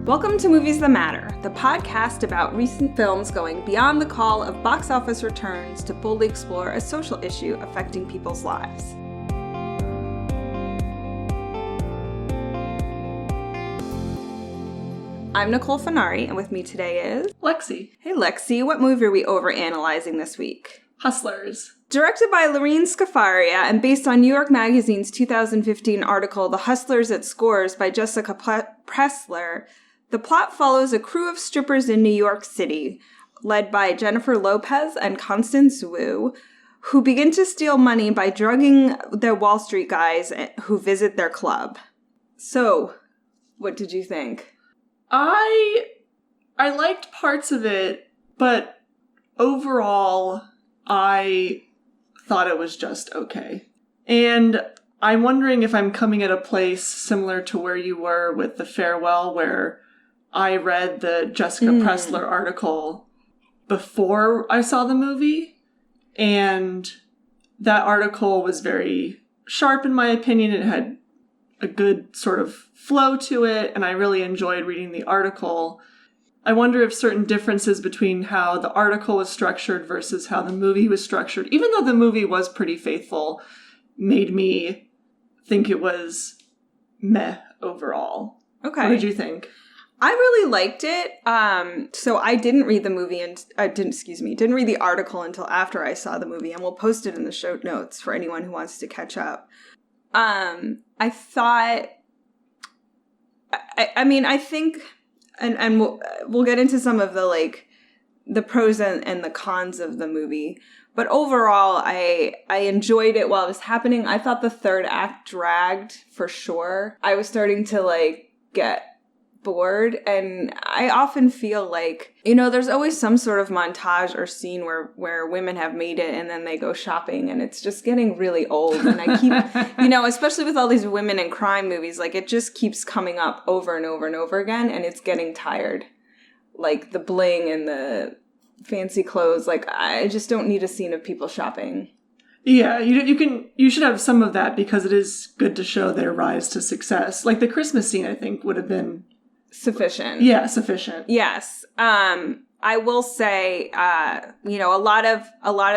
Welcome to Movies That Matter, the podcast about recent films going beyond the call of box office returns to boldly explore a social issue affecting people's lives. I'm Nicole Fenari, and with me today is... Lexy. Hey Lexy, what movie are we overanalyzing this week? Hustlers. Directed by Lorene Scafaria and based on New York Magazine's 2015 article, The Hustlers at Scores by Jessica Pressler, the plot follows a crew of strippers in New York City, led by Jennifer Lopez and Constance Wu, who begin to steal money by drugging their Wall Street guys who visit their club. So, what did you think? I liked parts of it, but overall, I thought it was just okay. And I'm wondering if I'm coming at a place similar to where you were with The Farewell, where I read the Jessica Pressler article before I saw the movie, and that article was very sharp in my opinion. It had a good sort of flow to it, and I really enjoyed reading the article. I wonder if certain differences between how the article was structured versus how the movie was structured, even though the movie was pretty faithful, made me think it was meh overall. Okay. What did you think? I really liked it. So I didn't read the movie and didn't read the article until after I saw the movie, and we'll post it in the show notes for anyone who wants to catch up. I thought, I think, and we'll get into some of the pros and the cons of the movie. But overall, I enjoyed it while it was happening. I thought the third act dragged for sure. I was starting to get bored, and I often feel there's always some sort of montage or scene where women have made it and then they go shopping, and it's just getting really old. And I keep, especially with all these women in crime movies, it just keeps coming up over and over and over again, and it's getting tired. The bling and the fancy clothes, I just don't need a scene of people shopping. Yeah, you should have some of that because it is good to show their rise to success. The Christmas scene, I think, would have been sufficient. Yeah, sufficient. Yes. I will say, a lot of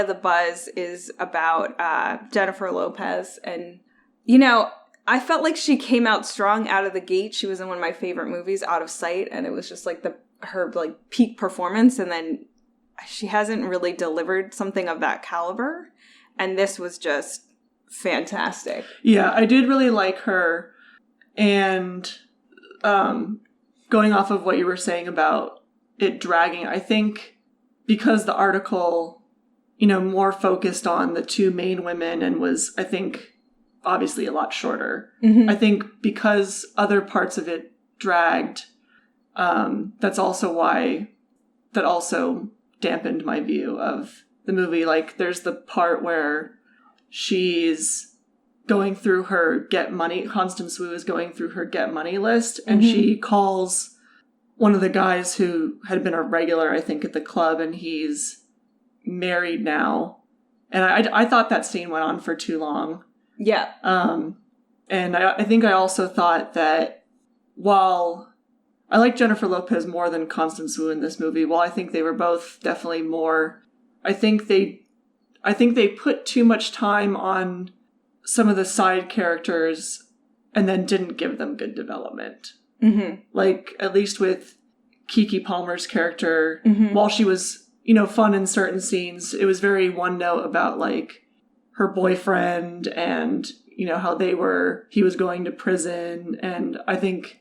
the buzz is about Jennifer Lopez, and I felt like she came out strong out of the gate. She was in one of my favorite movies, Out of Sight, and it was just her peak performance, and then she hasn't really delivered something of that caliber, and this was just fantastic. Yeah, I did really like her, and going off of what you were saying about it dragging, I think because the article, more focused on the two main women and was, I think, obviously a lot shorter. Mm-hmm. I think because other parts of it dragged, that's also why that also dampened my view of the movie. There's the part where she's going through her get money, Constance Wu is going through her get money list, and she calls one of the guys who had been a regular, I think, at the club, and he's married now. And I thought that scene went on for too long. Yeah. And I think I also thought that while I like Jennifer Lopez more than Constance Wu in this movie, while I think they were both definitely more, I think they put too much time on some of the side characters and then didn't give them good development. Mm-hmm. At least with Keke Palmer's character, while she was, fun in certain scenes, it was very one note about her boyfriend and, how he was going to prison. And I think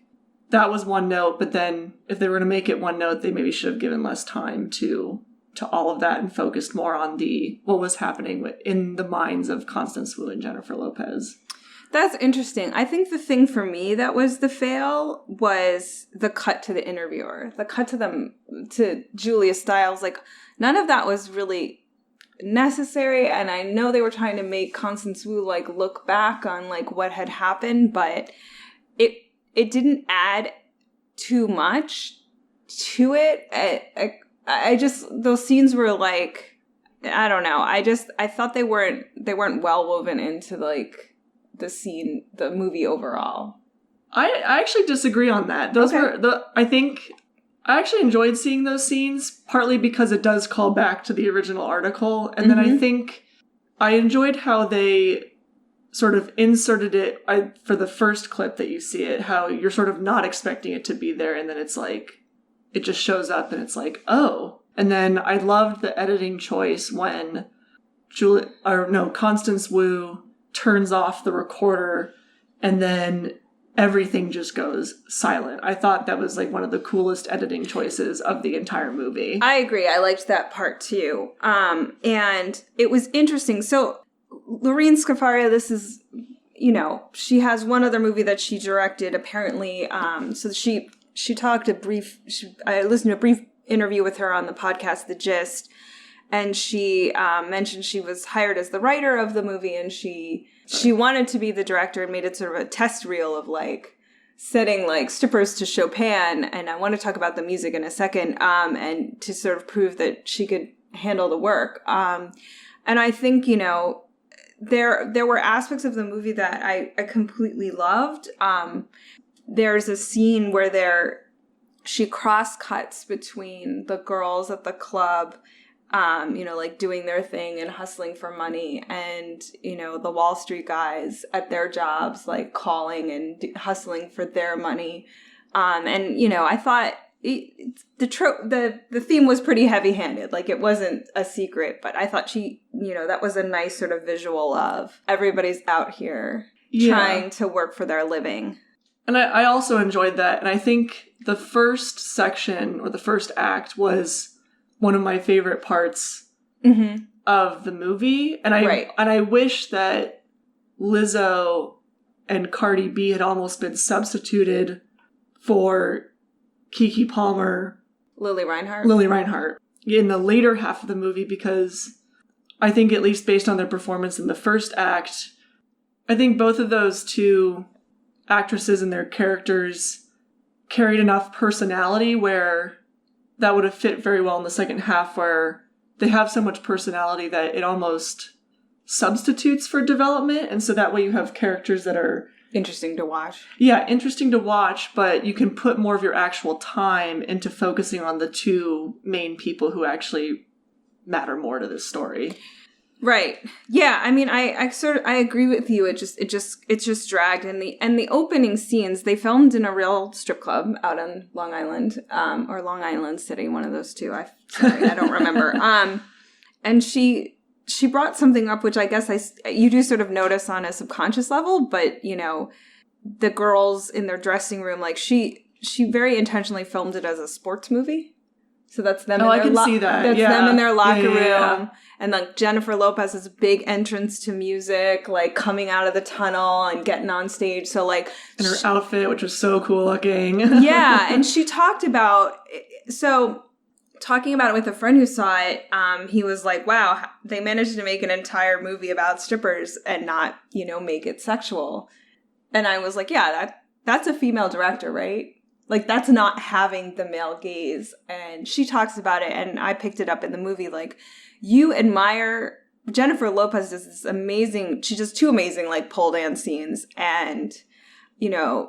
that was one note, but then if they were going to make it one note, they maybe should have given less time to all of that and focused more on what was happening in the minds of Constance Wu and Jennifer Lopez. That's interesting. I think the thing for me that was the fail was the cut to the interviewer, the cut to Julia Stiles. None of that was really necessary. And I know they were trying to make Constance Wu look back on what had happened, but it didn't add too much to it. I just, those scenes were I don't know. I thought they weren't well woven into the movie overall. I actually disagree on that. Those were I think I actually enjoyed seeing those scenes, partly because it does call back to the original article. And then I think I enjoyed how they sort of inserted it for the first clip that you see it, how you're sort of not expecting it to be there. And then it's like, it just shows up and it's like, oh. And then I loved the editing choice when Constance Wu turns off the recorder and then everything just goes silent. I thought that was like one of the coolest editing choices of the entire movie. I agree. I liked that part too. And it was interesting. So Lorene Scafaria, this is, she has one other movie that she directed apparently. So she talked I listened to a brief interview with her on the podcast, The Gist. And she mentioned she was hired as the writer of the movie, and she wanted to be the director and made it sort of a test reel of like setting like strippers to Chopin. And I want to talk about the music in a second, and to sort of prove that she could handle the work. And I think, there were aspects of the movie that I completely loved. There's a scene where she cross cuts between the girls at the club, like doing their thing and hustling for money, and, the Wall Street guys at their jobs, like calling and hustling for their money. I thought the theme was pretty heavy handed. Like it wasn't a secret, but I thought that was a nice sort of visual of everybody's out here trying to work for their living. And I also enjoyed that. And I think the first section or the first act was one of my favorite parts of the movie. And I wish that Lizzo and Cardi B had almost been substituted for Keke Palmer, Lily Reinhart in the later half of the movie, because I think, at least based on their performance in the first act, I think both of those two actresses and their characters carried enough personality where that would have fit very well in the second half, where they have so much personality that it almost substitutes for development. And so that way you have characters that are interesting to watch. Yeah, interesting to watch, but you can put more of your actual time into focusing on the two main people who actually matter more to this story. Right. Yeah. I mean, I agree with you. It just dragged. And the opening scenes, they filmed in a real strip club out on Long Island, or Long Island City, one of those two. I don't remember. And she brought something up, which I guess you do sort of notice on a subconscious level, but the girls in their dressing room, like she very intentionally filmed it as a sports movie. So that's them. Oh, I can see that. That's them in their locker room. And like Jennifer Lopez has a big entrance to music, like coming out of the tunnel and getting on stage. So like, and her outfit, which was so cool looking. Yeah. And she talking about it with a friend who saw it, he was like, wow, they managed to make an entire movie about strippers and not, make it sexual. And I was like, yeah, that's a female director, right? Like, that's not having the male gaze. And she talks about it, and I picked it up in the movie. Like, you admire Jennifer Lopez does this amazing, she does two amazing, like, pole dance scenes. And,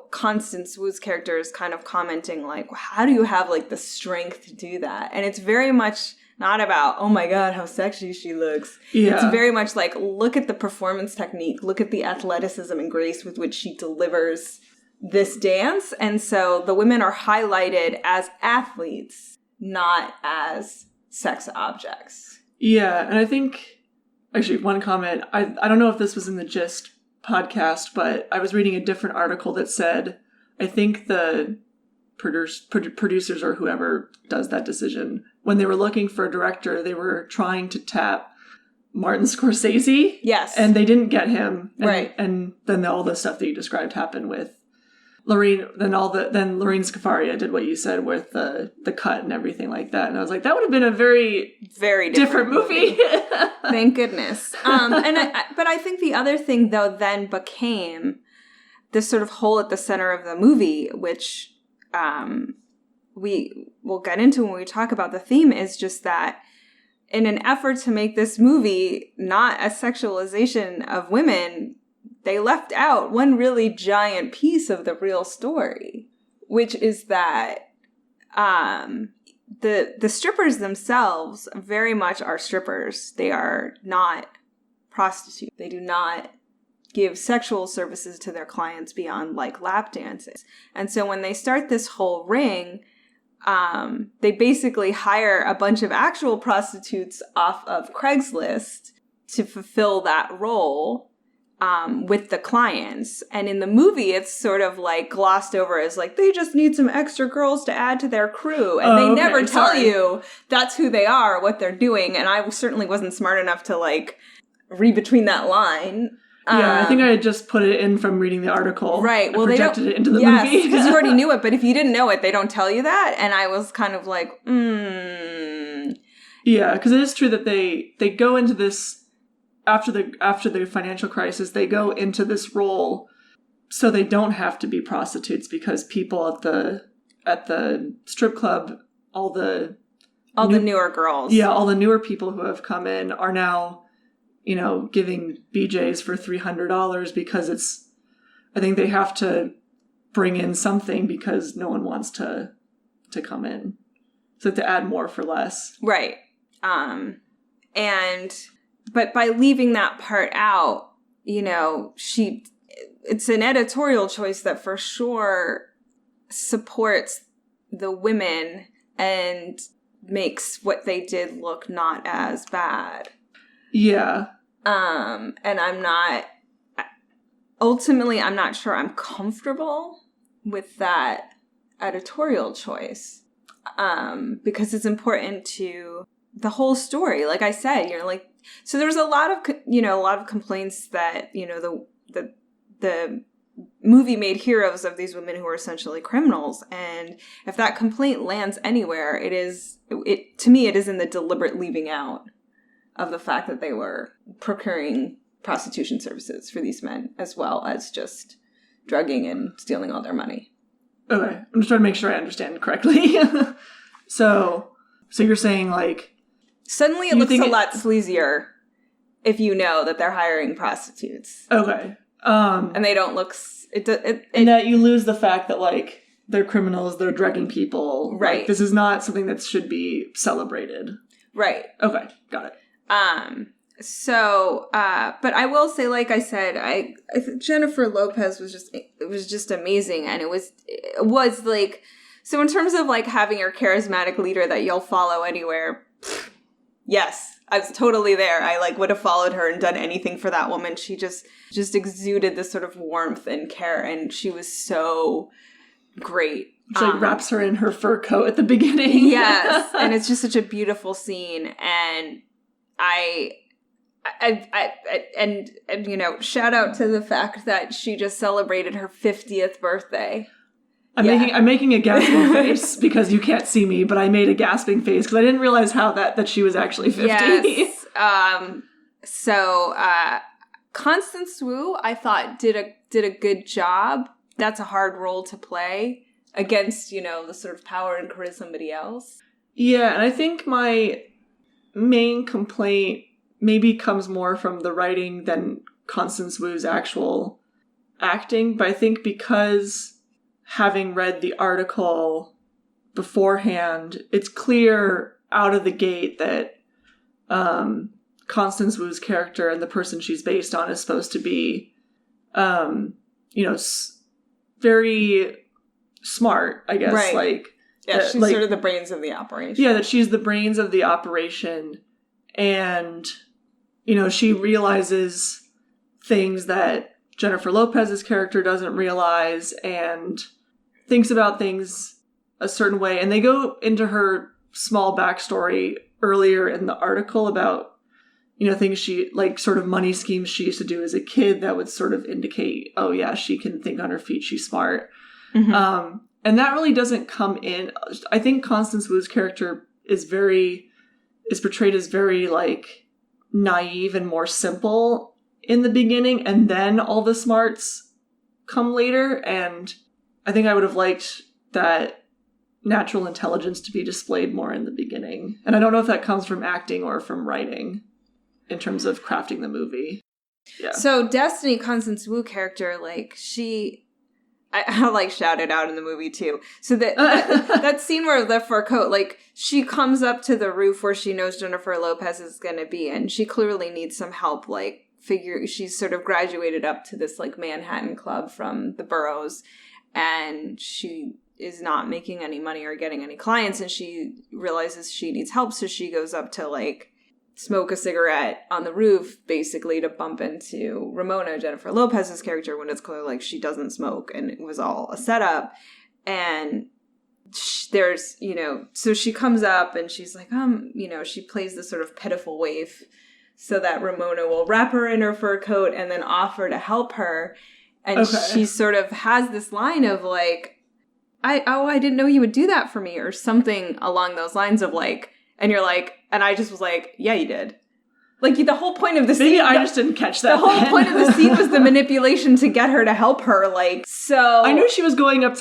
Constance Wu's character is kind of commenting, like, how do you have, like, the strength to do that? And it's very much not about, oh my God, how sexy she looks. Yeah. It's very much like, look at the performance technique, look at the athleticism and grace with which she delivers this dance. And so the women are highlighted as athletes, not as sex objects. Yeah, and I think, actually, one comment, I don't know if this was in the Gist podcast, but I was reading a different article that said, I think the producers or whoever does that decision, when they were looking for a director, they were trying to tap Martin Scorsese. Yes. And they didn't get him. Right. And then all the stuff that you described happened with Lorene, then Lorene Scafaria did what you said with the cut and everything like that. And I was like, that would have been a very, very different movie. Thank goodness. But I think the other thing, though, then became this sort of hole at the center of the movie, which we will get into when we talk about the theme, is just that in an effort to make this movie not a sexualization of women, they left out one really giant piece of the real story, which is that the strippers themselves very much are strippers. They are not prostitutes. They do not give sexual services to their clients beyond like lap dances. And so when they start this whole ring, they basically hire a bunch of actual prostitutes off of Craigslist to fulfill that role with the clients. And in the movie, it's sort of like glossed over as like, they just need some extra girls to add to their crew. And they never tell you that's who they are, what they're doing. And I certainly wasn't smart enough to like read between that line. Yeah, I think I had just put it in from reading the article. Right. Well, they projected it into the movie. Because you already knew it. But if you didn't know it, they don't tell you that. And I was kind of like, Yeah, because it is true that they go into this after the financial crisis. They go into this role so they don't have to be prostitutes, because people at the strip club, all the newer girls. Yeah, all the newer people who have come in are now, giving BJs for $300 because I think they have to bring in something because no one wants to come in. So to add more for less. Right. But by leaving that part out, it's an editorial choice that for sure supports the women and makes what they did look not as bad. Yeah. And I'm not sure I'm comfortable with that editorial choice. Because it's important to the whole story. Like I said, so there's a lot of complaints that, the movie made heroes of these women who are essentially criminals. And if that complaint lands anywhere, to me, it is in the deliberate leaving out of the fact that they were procuring prostitution services for these men, as well as just drugging and stealing all their money. Okay. I'm just trying to make sure I understand correctly. So you're saying like... Suddenly it looks a lot sleazier if you know that they're hiring prostitutes. Okay. And they don't look... and that you lose the fact that, like, they're criminals, they're drugging people. Right. Like, this is not something that should be celebrated. Right. Okay, got it. But I will say, like I said, I Jennifer Lopez was just amazing. And it was like... So in terms of, like, having your charismatic leader that you'll follow anywhere, yes, I was totally there. I, like, would have followed her and done anything for that woman. She just exuded this sort of warmth and care, and she was so great. She, like, wraps her in her fur coat at the beginning. Yes, and it's just such a beautiful scene, and shout out to the fact that she just celebrated her 50th birthday. I'm making a gasping face because you can't see me, but I made a gasping face because I didn't realize how that she was actually 50. Yes. Constance Wu, I thought did a good job. That's a hard role to play against, the sort of power and charisma of somebody else. Yeah, and I think my main complaint maybe comes more from the writing than Constance Wu's actual acting, but I think because having read the article beforehand, it's clear out of the gate that Constance Wu's character and the person she's based on is supposed to be, very smart, I guess. Right. Like, yeah, she's sort of the brains of the operation. Yeah, that she's the brains of the operation. And, she realizes things that Jennifer Lopez's character doesn't realize and thinks about things a certain way. And they go into her small backstory earlier in the article about, things she, like, sort of money schemes she used to do as a kid that would sort of indicate, oh yeah, she can think on her feet, she's smart. Mm-hmm. And that really doesn't come in. I think Constance Wu's character is portrayed as very, like, naive and more simple in the beginning, and then all the smarts come later. And I think I would have liked that natural intelligence to be displayed more in the beginning. And I don't know if that comes from acting or from writing in terms of crafting the movie. Yeah. So Destiny, Constance Wu character, like, I like shouted out in the movie too. So that scene where left for a coat, like, she comes up to the roof where she knows Jennifer Lopez is going to be, and she clearly needs some help, like, she's sort of graduated up to this, like, Manhattan club from the boroughs, and she is not making any money or getting any clients, and she realizes she needs help, so she goes up to, like, smoke a cigarette on the roof, basically, to bump into Ramona, Jennifer Lopez's character, when it's clear, like, she doesn't smoke, and it was all a setup. And there's, so she comes up, and she's like, she plays this sort of pitiful waif so that Ramona will wrap her in her fur coat and then offer to help her. And she sort of has this line of, like, I didn't know you would do that for me, or something along those lines of, like, and you're like, and I just was like, yeah, you did. Like, the whole point of the scene... Maybe I just didn't catch that. The whole point of the scene was the manipulation to get her to help her, like, so... I knew she was going up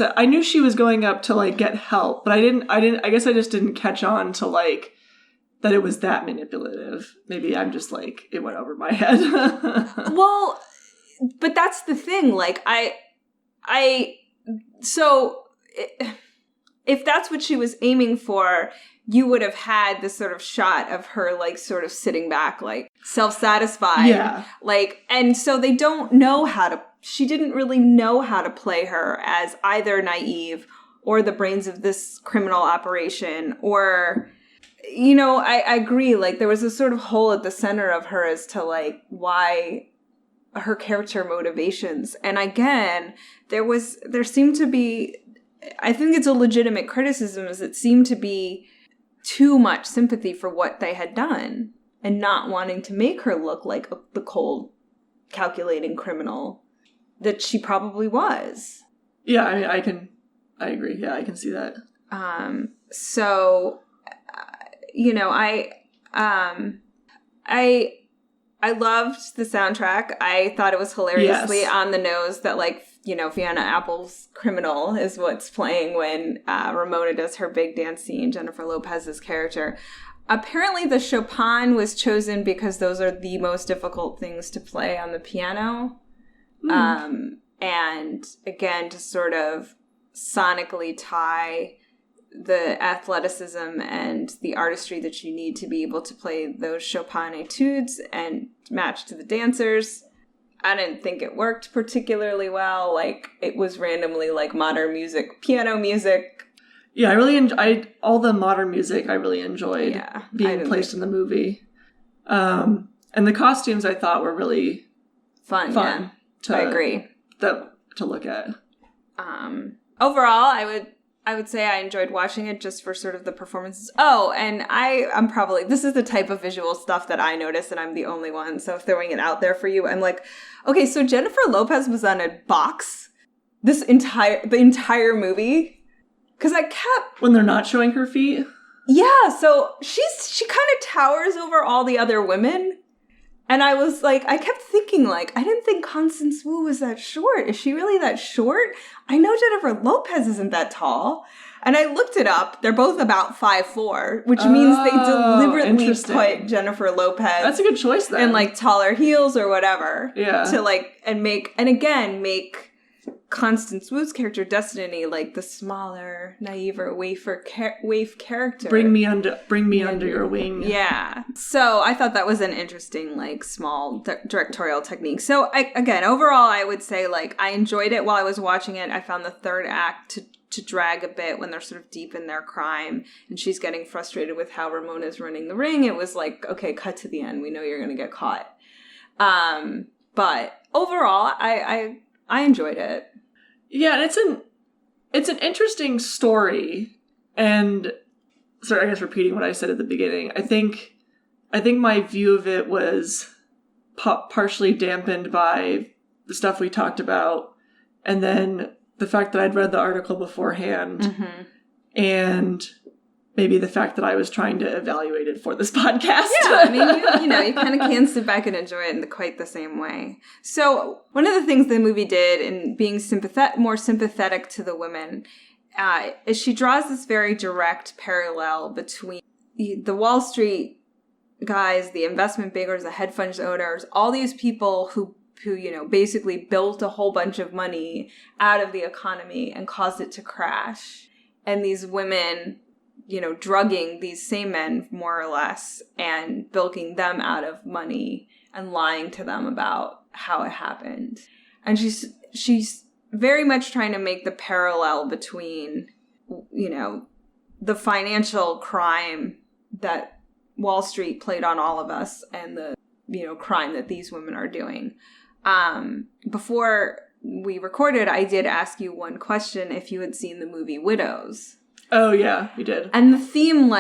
to, like, get help, but I guess I just didn't catch on to, like, that it was that manipulative. Maybe I'm just, like, it went over my head. Well, but that's the thing, like, if that's what she was aiming for, you would have had this sort of shot of her, like, sort of sitting back, like, self-satisfied. Yeah. Like, and so they don't know she didn't really know how to play her as either naive or the brains of this criminal operation, or, I agree, like, there was a sort of hole at the center of her as to, like, why her character motivations. And again, there seemed to be, I think it's a legitimate criticism, is it seemed to be too much sympathy for what they had done and not wanting to make her look like the cold, calculating criminal that she probably was. Yeah, I mean, I agree. Yeah, I can see that. So, I loved the soundtrack. I thought it was hilariously on the nose that, like, Fiona Apple's Criminal is what's playing when Ramona does her big dance scene, Jennifer Lopez's character. Apparently the Chopin was chosen because those are the most difficult things to play on the piano. And again, to sort of sonically tie the athleticism and the artistry that you need to be able to play those Chopin etudes and match to the dancers. I didn't think it worked particularly well. Like, it was randomly, like, modern music, piano music. Yeah, I really all the modern music I really enjoyed being placed in the movie. And the costumes I thought were really fun. Yeah. I agree. To look at. Overall, I would say I enjoyed watching it just for sort of the performances. Oh, and I'm probably, this is the type of visual stuff that I notice, and I'm the only one. So throwing it out there for you, I'm like, okay, so Jennifer Lopez was on a box the entire movie. Because I kept... When they're not showing her feet? Yeah, so she kind of towers over all the other women. And I was like, I kept thinking, like, I didn't think Constance Wu was that short. Is she really that short? I know Jennifer Lopez isn't that tall. And I looked it up. They're both about 5'4", which means they deliberately put Jennifer Lopez... That's a good choice, then. In, like, taller heels or whatever. Yeah. To, like, and make Constance Wu's character, Destiny, like, the smaller, naiver, waif character. Bring me under your wing. Yeah. So I thought that was an interesting, like, small directorial technique. So, again, overall, I would say, like, I enjoyed it while I was watching it. I found the third act to drag a bit when they're sort of deep in their crime and she's getting frustrated with how Ramona's running the ring. It was like, okay, cut to the end. We know you're going to get caught. But overall, I enjoyed it. Yeah, and it's an interesting story, and sorry, I guess repeating what I said at the beginning. I think my view of it was partially dampened by the stuff we talked about, and then the fact that I'd read the article beforehand, and maybe the fact that I was trying to evaluate it for this podcast. Yeah, I mean, you kind of can't sit back and enjoy it in quite the same way. So one of the things the movie did in being more sympathetic to the women is she draws this very direct parallel between the Wall Street guys, the investment bankers, the hedge funds owners, all these people who basically built a whole bunch of money out of the economy and caused it to crash. And these women, drugging these same men more or less and bilking them out of money and lying to them about how it happened. And she's very much trying to make the parallel between, the financial crime that Wall Street played on all of us and the, crime that these women are doing. Before we recorded, I did ask you one question if you had seen the movie Widows. Oh, yeah, you did. And the theme,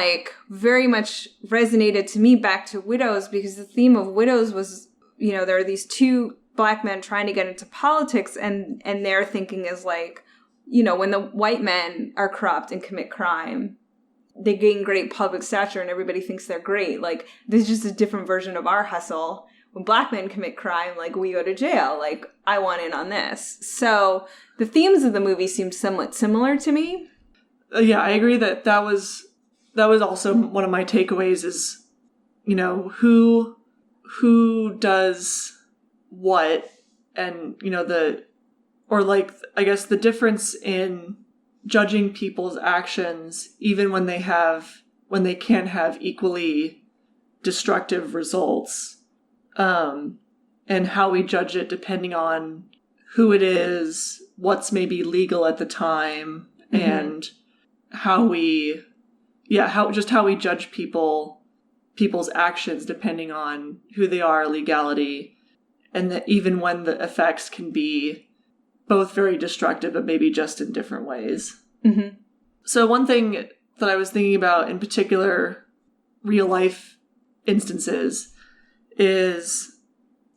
very much resonated to me back to Widows, because the theme of Widows was, there are these two Black men trying to get into politics, and their thinking is when the white men are corrupt and commit crime, they gain great public stature and everybody thinks they're great. This is just a different version of our hustle. When Black men commit crime, we go to jail. I want in on this. So the themes of the movie seem somewhat similar to me. Yeah, I agree that was also one of my takeaways is, who does what, and, I guess the difference in judging people's actions, even when they can have equally destructive results, and how we judge it depending on who it is, what's maybe legal at the time, mm-hmm. and how we judge people's actions depending on who they are, legality, and that even when the effects can be both very destructive, but maybe just in different ways. Mm-hmm. So one thing that I was thinking about in particular, real life instances, is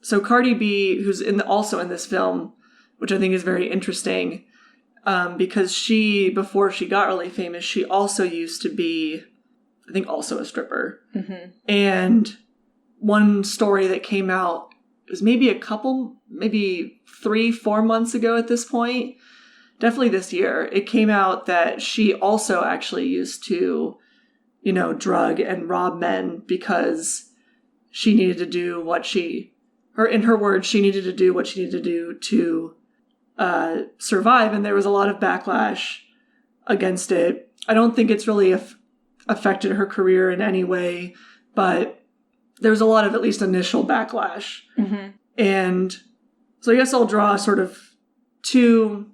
so Cardi B, who's also in this film, which I think is very interesting, because before she got really famous, she also used to be, I think, also a stripper. Mm-hmm. And one story that came out, it was maybe 3-4 months ago at this point, definitely this year, it came out that she also actually used to, drug and rob men because she needed to do in her words, she needed to do what she needed to do to survive. And there was a lot of backlash against it. I don't think it's really affected her career in any way, but there was a lot of at least initial backlash. Mm-hmm. And so I guess I'll draw sort of two.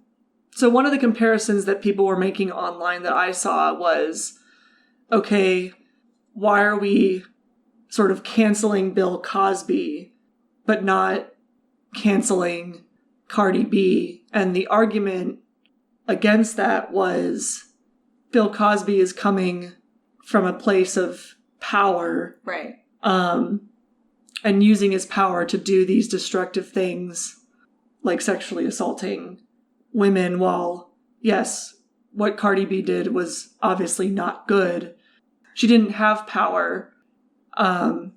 So one of the comparisons that people were making online that I saw was, okay, why are we sort of canceling Bill Cosby, but not canceling Cardi B? And the argument against that was Bill Cosby is coming from a place of power. Right. And using his power to do these destructive things, like sexually assaulting women, while, yes, what Cardi B did was obviously not good. She didn't have power. And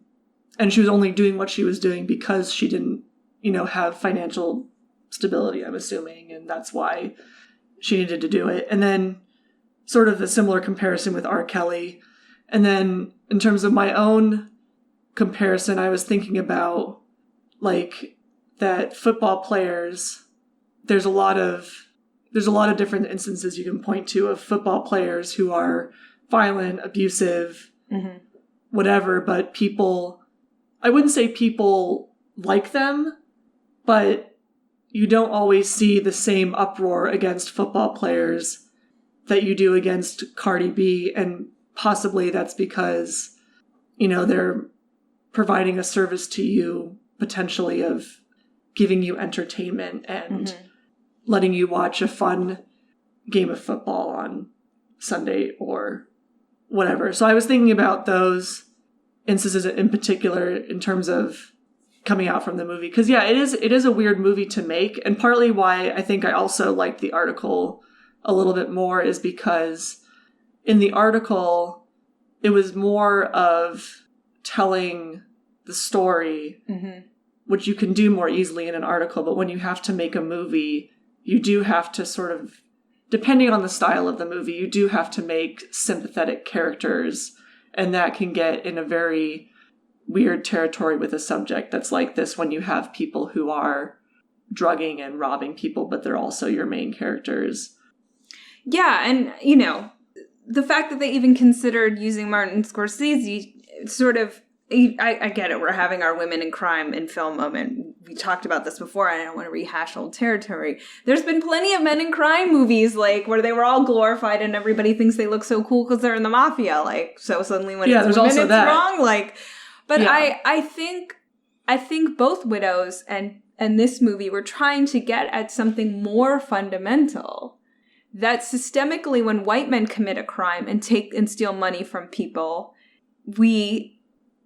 she was only doing what she was doing because she didn't, have financial stability, I'm assuming. And that's why she needed to do it. And then sort of a similar comparison with R. Kelly. And then in terms of my own comparison, I was thinking about that football players, there's a lot of different instances you can point to of football players who are violent, abusive, mm-hmm. whatever, but I wouldn't say people like them, but you don't always see the same uproar against football players that you do against Cardi B, and possibly that's because, they're providing a service to you, potentially, of giving you entertainment and mm-hmm. letting you watch a fun game of football on Sunday or whatever. So I was thinking about those instances in particular in terms of coming out from the movie. Because, yeah, it is a weird movie to make. And partly why I think I also liked the article a little bit more is because in the article, it was more of telling the story, mm-hmm. which you can do more easily in an article. But when you have to make a movie, you do have to sort of, depending on the style of the movie, you do have to make sympathetic characters. And that can get in a very weird territory with a subject that's like this when you have people who are drugging and robbing people, but they're also your main characters. Yeah, and, you know, the fact that they even considered using Martin Scorsese sort of, I get it, we're having our women in crime in film moment. We talked about this before, I don't want to rehash old territory. There's been plenty of men in crime movies, like, where they were all glorified and everybody thinks they look so cool because they're in the mafia, like, so suddenly when it's women, it's wrong, like, but yeah. I think both Widows and this movie were trying to get at something more fundamental. That systemically, when white men commit a crime and take and steal money from people, we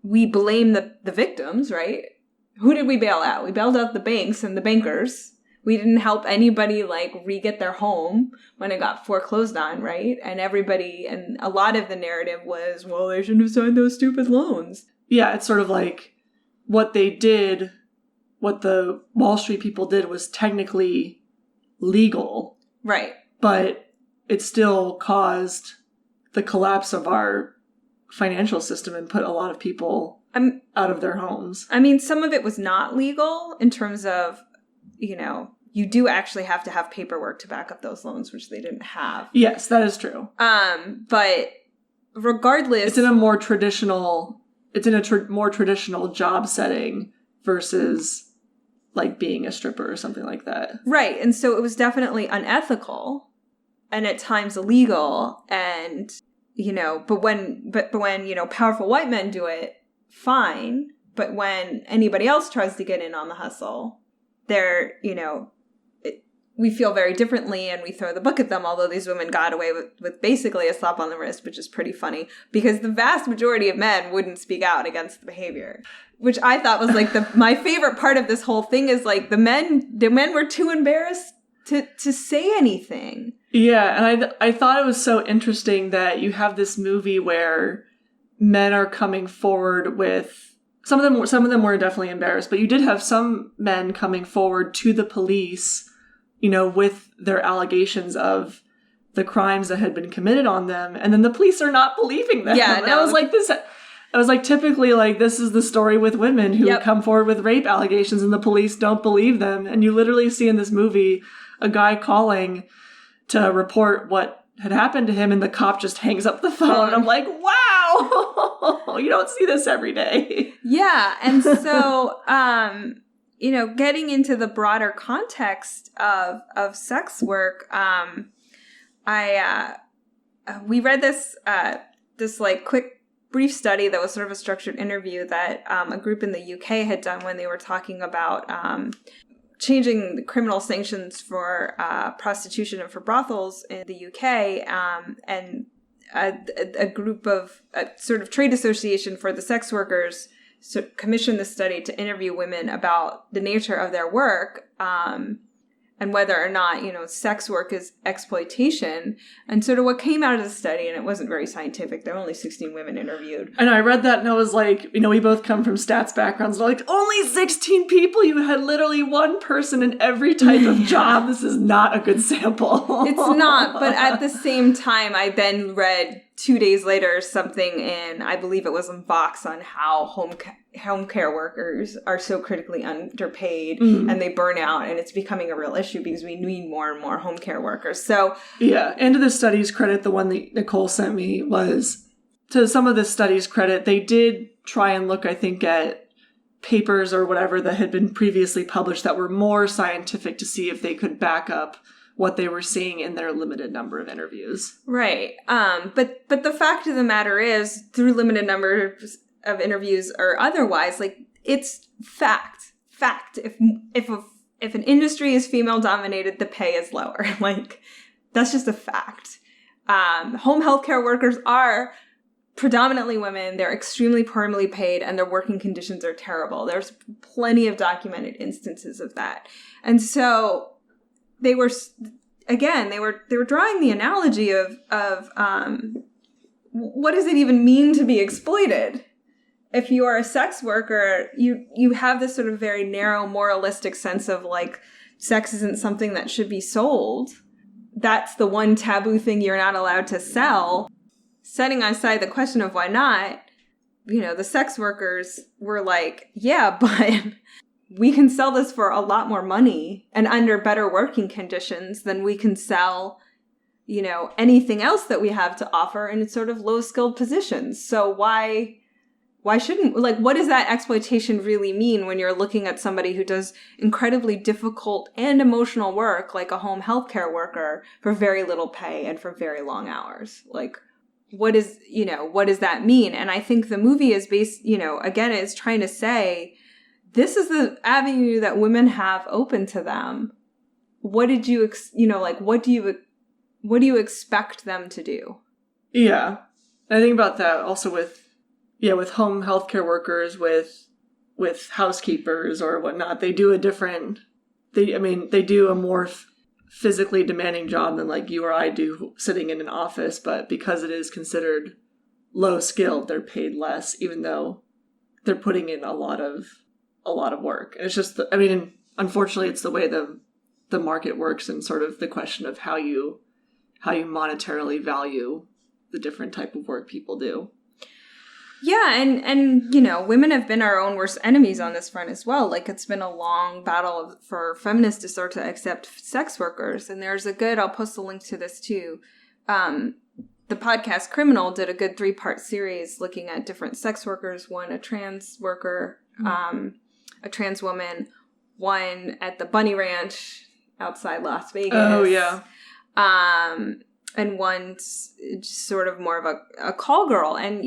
blame the victims, right? Who did we bail out? We bailed out the banks and the bankers. We didn't help anybody, like, re-get their home when it got foreclosed on, right? And a lot of the narrative was, well, they shouldn't have signed those stupid loans. Yeah, it's sort of like what they did, what the Wall Street people did was technically legal. Right. But it still caused the collapse of our financial system and put a lot of people out of their homes. I mean, some of it was not legal in terms of, you know, you do actually have to have paperwork to back up those loans, which they didn't have. Yes, that is true. But regardless, it's in a more traditional job setting versus like being a stripper or something like that. Right. And so it was definitely unethical and at times illegal. And, you know, but when, you know, powerful white men do it, fine. But when anybody else tries to get in on the hustle, they're, you know, we feel very differently and we throw the book at them, although these women got away with basically a slap on the wrist, which is pretty funny because the vast majority of men wouldn't speak out against the behavior, which I thought was like my favorite part of this whole thing is like the men were too embarrassed to say anything. Yeah, and I thought it was so interesting that you have this movie where men are coming forward with some of them were definitely embarrassed, but you did have some men coming forward to the police, you know, with their allegations of the crimes that had been committed on them, and then the police are not believing them. Yeah, and I was like, typically, like, this is the story with women who come forward with rape allegations and the police don't believe them. And you literally see in this movie a guy calling to report what had happened to him and the cop just hangs up the phone. And I'm like, wow, you don't see this every day. Yeah. And so, you know, getting into the broader context of sex work, we read this like quick brief study that was sort of a structured interview that a group in the UK had done when they were talking about changing the criminal sanctions for prostitution and for brothels in the UK, and a group of sort of trade association for the sex workers commissioned this study to interview women about the nature of their work, and whether or not, you know, sex work is exploitation. And sort of what came out of the study, and it wasn't very scientific, there were only 16 women interviewed. And I read that and I was like, you know, we both come from stats backgrounds. We're like, only 16 people? You had literally one person in every type of job. This is not a good sample. It's not, but at the same time, I then read 2 days later something in, I believe it was in Vox, on how home care workers are so critically underpaid and they burn out, and it's becoming a real issue because we need more and more home care workers. So yeah, and to the study's credit, the one that Nicole sent me was, to some of the study's credit, they did try and look, I think, at papers or whatever that had been previously published that were more scientific to see if they could back up what they were seeing in their limited number of interviews. Right. But the fact of the matter is, through limited numbers of interviews or otherwise, like, it's fact. If an industry is female dominated, the pay is lower. Like, that's just a fact. Home healthcare workers are predominantly women. They're extremely poorly paid and their working conditions are terrible. There's plenty of documented instances of that. And so they were drawing the analogy of what does it even mean to be exploited? If you are a sex worker, you have this sort of very narrow moralistic sense of, like, sex isn't something that should be sold. That's the one taboo thing you're not allowed to sell. Setting aside the question of why not, the sex workers were like, yeah, but we can sell this for a lot more money and under better working conditions than we can sell, anything else that we have to offer in sort of low-skilled positions. So why shouldn't, what does that exploitation really mean when you're looking at somebody who does incredibly difficult and emotional work, like a home healthcare worker, for very little pay and for very long hours? What does that mean? And I think the movie is again, it's trying to say, this is the avenue that women have open to them. What did you, what do you expect them to do? Yeah. I think about that also with home healthcare workers, with housekeepers or whatnot. They do they do a more physically demanding job than like you or I do sitting in an office, but because it is considered low skilled, they're paid less, even though they're putting in a lot of work. And it's just, unfortunately, it's the way the market works, and sort of the question of how you monetarily value the different type of work people do. Yeah, and women have been our own worst enemies on this front as well. It's been a long battle for feminists to start to accept sex workers. And there's I'll post a link to this too. The podcast Criminal did a good 3-part series looking at different sex workers. One, a trans worker, a trans woman, one at the Bunny Ranch outside Las Vegas. Oh, yeah. And one's just sort of more of a call girl. And,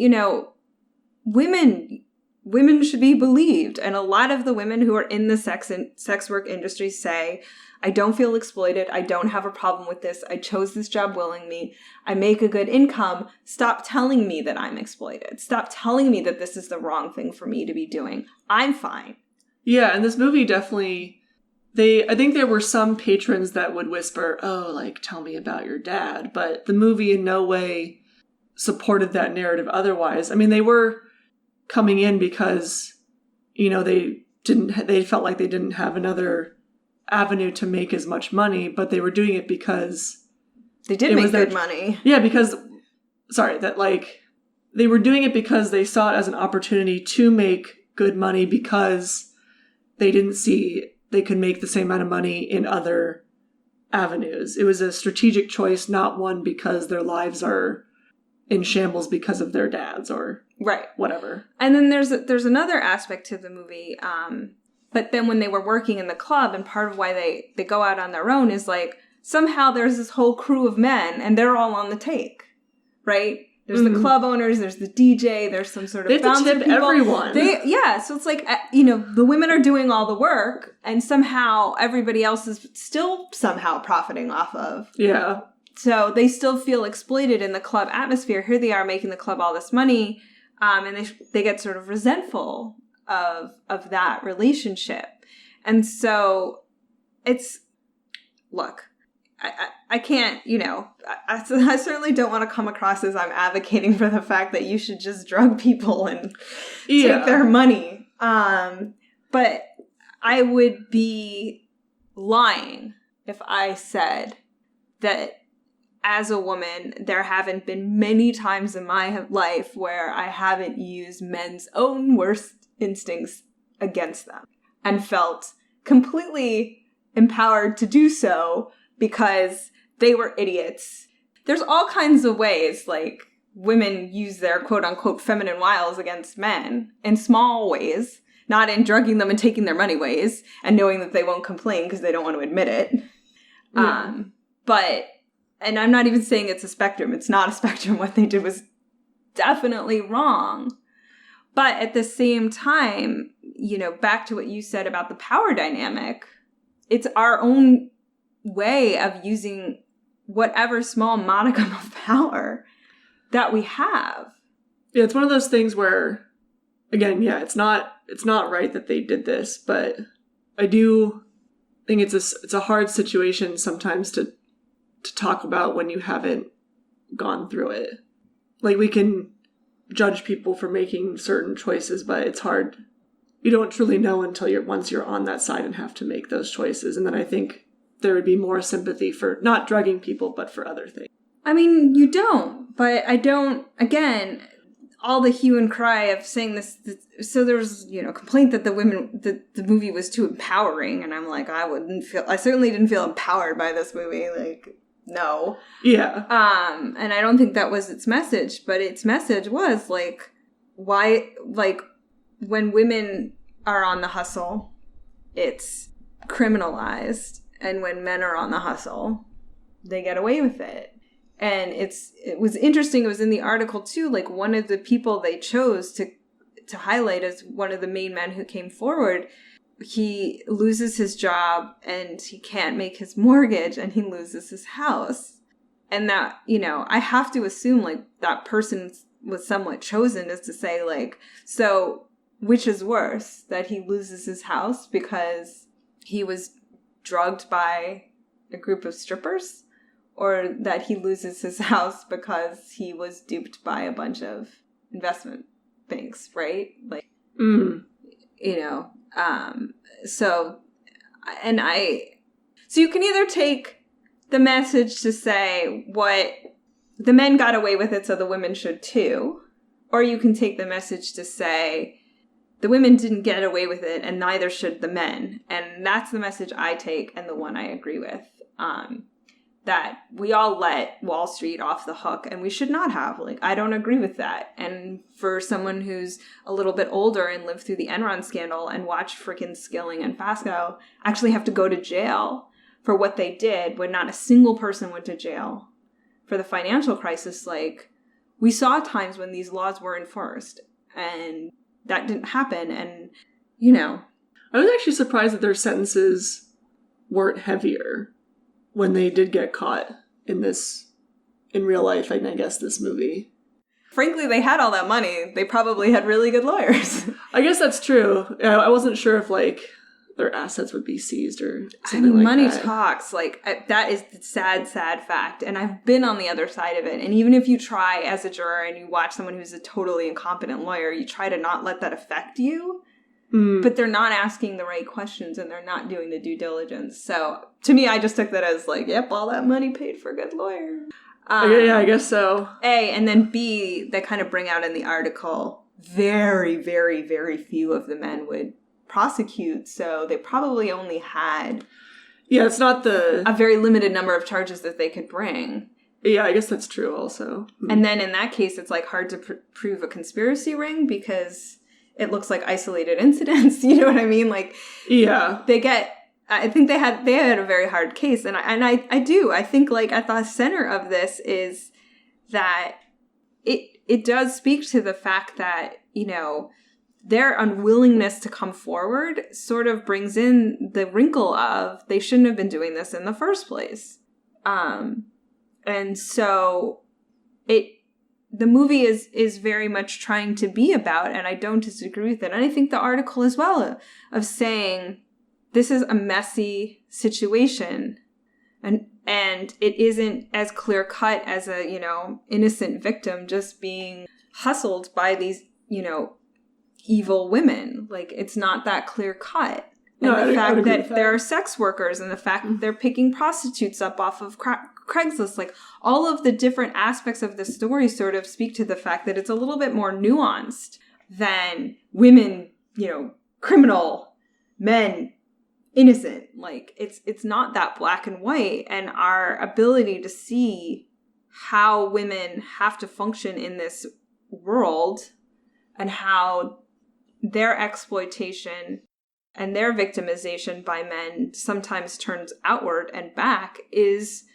women should be believed. And a lot of the women who are in the sex work industry say, I don't feel exploited. I don't have a problem with this. I chose this job willingly. I make a good income. Stop telling me that I'm exploited. Stop telling me that this is the wrong thing for me to be doing. I'm fine. Yeah, and this movie definitely, I think there were some patrons that would whisper, oh, tell me about your dad. But the movie in no way supported that narrative otherwise. They were coming in because, they felt like they didn't have another avenue to make as much money, but they were doing it because they did make good money. Yeah, they were doing it because they saw it as an opportunity to make good money, because they didn't see they could make the same amount of money in other avenues. It was a strategic choice, not one because their lives are in shambles because of their dads or right, whatever. And then there's another aspect to the movie. But then when they were working in the club, and part of why they go out on their own is somehow there's this whole crew of men and they're all on the take, right? There's the club owners, there's the DJ, there's some sort of they have to tip people. Everyone. So it's the women are doing all the work, and somehow everybody else is still somehow profiting off of. Yeah. So they still feel exploited in the club atmosphere. Here they are making the club all this money, and they get sort of resentful of that relationship. And so look, I can't, I certainly don't want to come across as I'm advocating for the fact that you should just drug people and take their money. But I would be lying if I said that as a woman, there haven't been many times in my life where I haven't used men's own worst instincts against them and felt completely empowered to do so because they were idiots. There's all kinds of ways, women use their quote-unquote feminine wiles against men in small ways, not in drugging them and taking their money ways and knowing that they won't complain because they don't want to admit it. Yeah. And I'm not even saying it's a spectrum. It's not a spectrum. What they did was definitely wrong. But at the same time, back to what you said about the power dynamic, it's our own way of using whatever small modicum of power that we have. Yeah, it's one of those things where, again, it's not right that they did this, but I do think it's a hard situation sometimes to talk about when you haven't gone through it. We can judge people for making certain choices, but it's hard. You don't truly know until once you're on that side and have to make those choices. And then I think there would be more sympathy for not drugging people, but for other things. You don't. But I don't, again, all the hue and cry of saying this. So there was, complaint that the movie was too empowering. And I'm like, I certainly didn't feel empowered by this movie. Like, no. Yeah. And I don't think that was its message, but its message was like, why, like, when women are on the hustle, it's criminalized. And when men are on the hustle, they get away with it. And it was interesting. It was in the article too. Like, one of the people they chose to highlight as one of the main men who came forward, he loses his job and he can't make his mortgage and he loses his house. And that, I have to assume like that person was somewhat chosen as to say like, so which is worse, that he loses his house because he was drugged by a group of strippers, or that he loses his house because he was duped by a bunch of investment banks, right? Like, so you can either take the message to say what the men got away with it, so the women should too, or you can take the message to say the women didn't get away with it and neither should the men. And that's the message I take and the one I agree with. That we all let Wall Street off the hook and we should not have. Like, I don't agree with that. And for someone who's a little bit older and lived through the Enron scandal and watched freaking Skilling and Fasco actually have to go to jail for what they did when not a single person went to jail for the financial crisis, like, we saw times when these laws were enforced and that didn't happen. And, I was actually surprised that their sentences weren't heavier when they did get caught in real life, and I guess this movie. Frankly, they had all that money. They probably had really good lawyers. I guess that's true. I wasn't sure if, like, their assets would be seized or something money that. talks. Like, that is the sad, sad fact. And I've been on the other side of it. And even if you try as a juror and you watch someone who's a totally incompetent lawyer, you try to not let that affect you. But they're not asking the right questions and they're not doing the due diligence. So to me, I just took that as like, yep, all that money paid for a good lawyer. Yeah, I guess so. A, and then B, they kind of bring out in the article, very, very, very few of the men would prosecute. So they probably only had it's not a very limited number of charges that they could bring. Yeah, I guess that's true also. And then in that case, it's like hard to prove a conspiracy ring because it looks like isolated incidents. You know what I mean? Like, yeah, I think they had a very hard case. And I do. I think like at the center of this is that it does speak to the fact that, their unwillingness to come forward sort of brings in the wrinkle of they shouldn't have been doing this in the first place. And so the movie is very much trying to be about, and I don't disagree with it. And I think the article as well of saying this is a messy situation and it isn't as clear cut as a, innocent victim just being hustled by these, evil women. Like, it's not that clear cut. And the fact that there are sex workers and the fact that they're picking prostitutes up off of Craigslist, like all of the different aspects of the story sort of speak to the fact that it's a little bit more nuanced than women, criminal, men, innocent. Like it's not that black and white, and our ability to see how women have to function in this world and how their exploitation and their victimization by men sometimes turns outward and back is,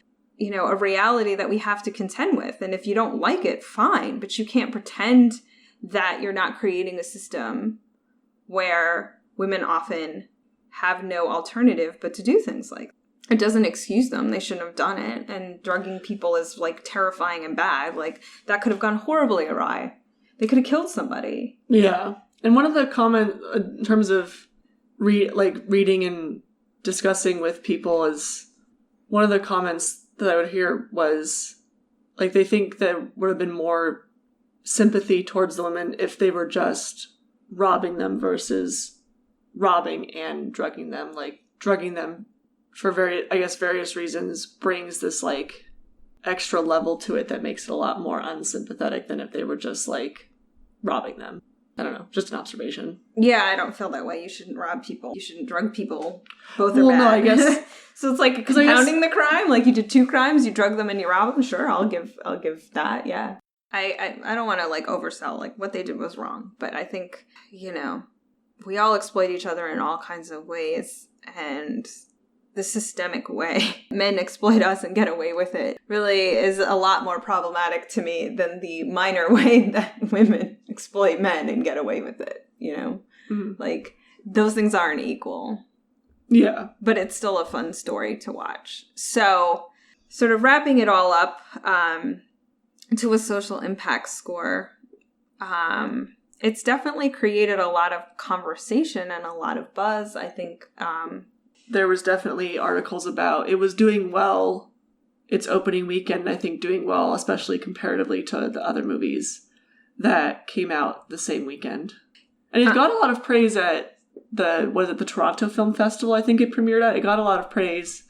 a reality that we have to contend with. And if you don't like it, fine, but you can't pretend that you're not creating a system where women often have no alternative but to do things like that. It doesn't excuse them. They shouldn't have done it. And drugging people is like terrifying and bad. Like that could have gone horribly awry. They could have killed somebody. Yeah. And one of the comments in terms of reading and discussing with people is one of the comments that I would hear was like they think there would have been more sympathy towards the women if they were just robbing them versus robbing and drugging them. Like drugging them for various reasons brings this like extra level to it that makes it a lot more unsympathetic than if they were just like robbing them. I don't know, just an observation. Yeah, I don't feel that way. You shouldn't rob people. You shouldn't drug people. Both are Well, bad. no, I guess. So it's like compounding the crime. Like you did 2 crimes, you drug them and you robbed them. Sure, I'll give that. Yeah. I don't want to like oversell. Like what they did was wrong, but I think we all exploit each other in all kinds of ways, and the systemic way men exploit us and get away with it really is a lot more problematic to me than the minor way that women exploit men and get away with it, Mm-hmm. Like, those things aren't equal. Yeah. But it's still a fun story to watch. So, sort of wrapping it all up to a social impact score, it's definitely created a lot of conversation and a lot of buzz, I think. There was definitely articles about it was doing well its opening weekend, I think doing well, especially comparatively to the other movies that came out the same weekend. And it got a lot of praise at the Toronto Film Festival, I think it premiered at. It got a lot of praise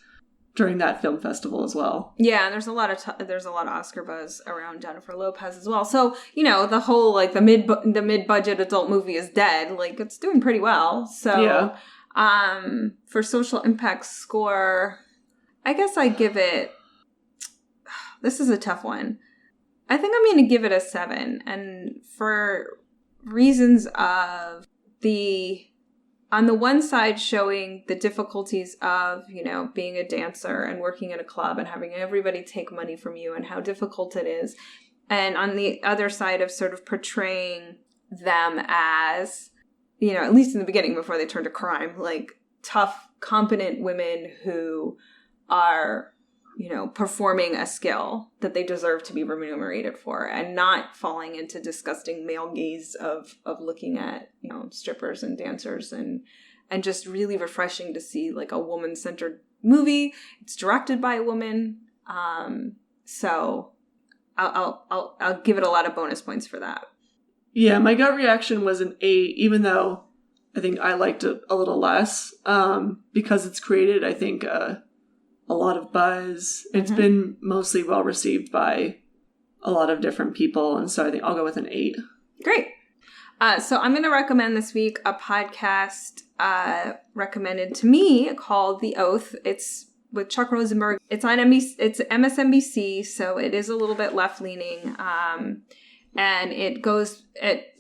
during that film festival as well. Yeah, and there's a lot of Oscar buzz around Jennifer Lopez as well. So, the whole like the mid-budget adult movie is dead. Like, it's doing pretty well. So yeah. For social impact score, I guess I give it, this is a tough one. I think I'm going to give it a 7. And for reasons of on the one side showing the difficulties of, being a dancer and working in a club and having everybody take money from you and how difficult it is. And on the other side of sort of portraying them as, at least in the beginning before they turn to crime, like tough, competent women who are, performing a skill that they deserve to be remunerated for and not falling into disgusting male gaze of looking at, strippers and dancers and just really refreshing to see like a woman-centered movie. It's directed by a woman. So I'll give it a lot of bonus points for that. Yeah, my gut reaction was an 8, even though I think I liked it a little less, because it's created, I think, a lot of buzz. It's been mostly well received by a lot of different people, and so I think I'll go with an 8. Great. So I'm going to recommend this week a podcast recommended to me called The Oath. It's with Chuck Rosenberg. It's on it's MSNBC, so it is a little bit left-leaning. And it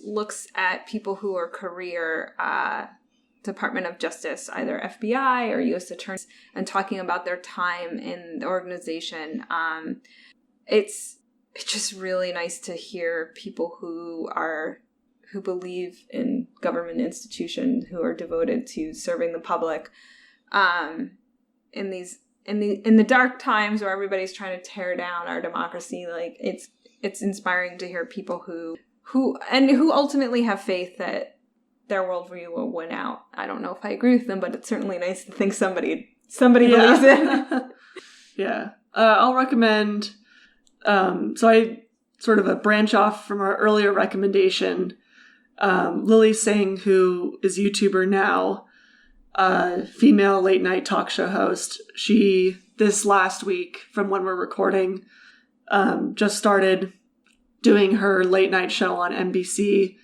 looks at people who are career Department of Justice, either FBI or U.S. attorneys, and talking about their time in the organization. It's just really nice to hear people who believe in government institutions, who are devoted to serving the public, in the dark times where everybody's trying to tear down our democracy. Like, it's inspiring to hear people who ultimately have faith that their worldview will win out. I don't know if I agree with them, but it's certainly nice to think somebody believes it. Yeah. I'll recommend, so I sort of a branch off from our earlier recommendation, Lily Singh, who is a YouTuber now, female late night talk show host. She, this last week from when we're recording, just started doing her late night show on NBC.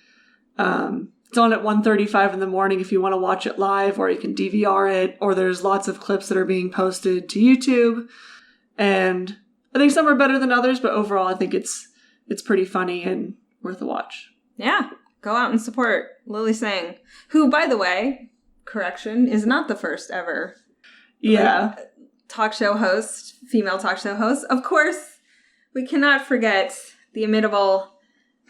It's on at 1:35 in the morning if you want to watch it live, or you can DVR it, or there's lots of clips that are being posted to YouTube. And I think some are better than others, but overall I think it's pretty funny and worth a watch. Yeah, go out and support Lily Singh, who, by the way, correction, is not the first ever female talk show host. Of course, we cannot forget the inimitable,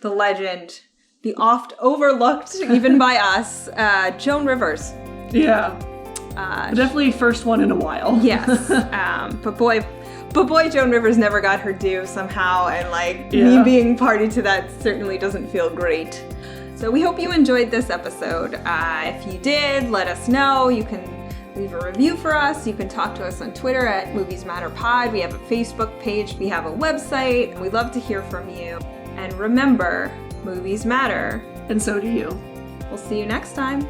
the legend, the oft overlooked, even by us, Joan Rivers. Yeah. Definitely first one in a while. Yes. But boy, Joan Rivers never got her due somehow, and me being party to that certainly doesn't feel great. So we hope you enjoyed this episode. If you did, let us know. You can leave a review for us. You can talk to us on Twitter at Movies Matter Pod. We have a Facebook page. We have a website. We'd love to hear from you. And remember, movies matter. And so do you. We'll see you next time.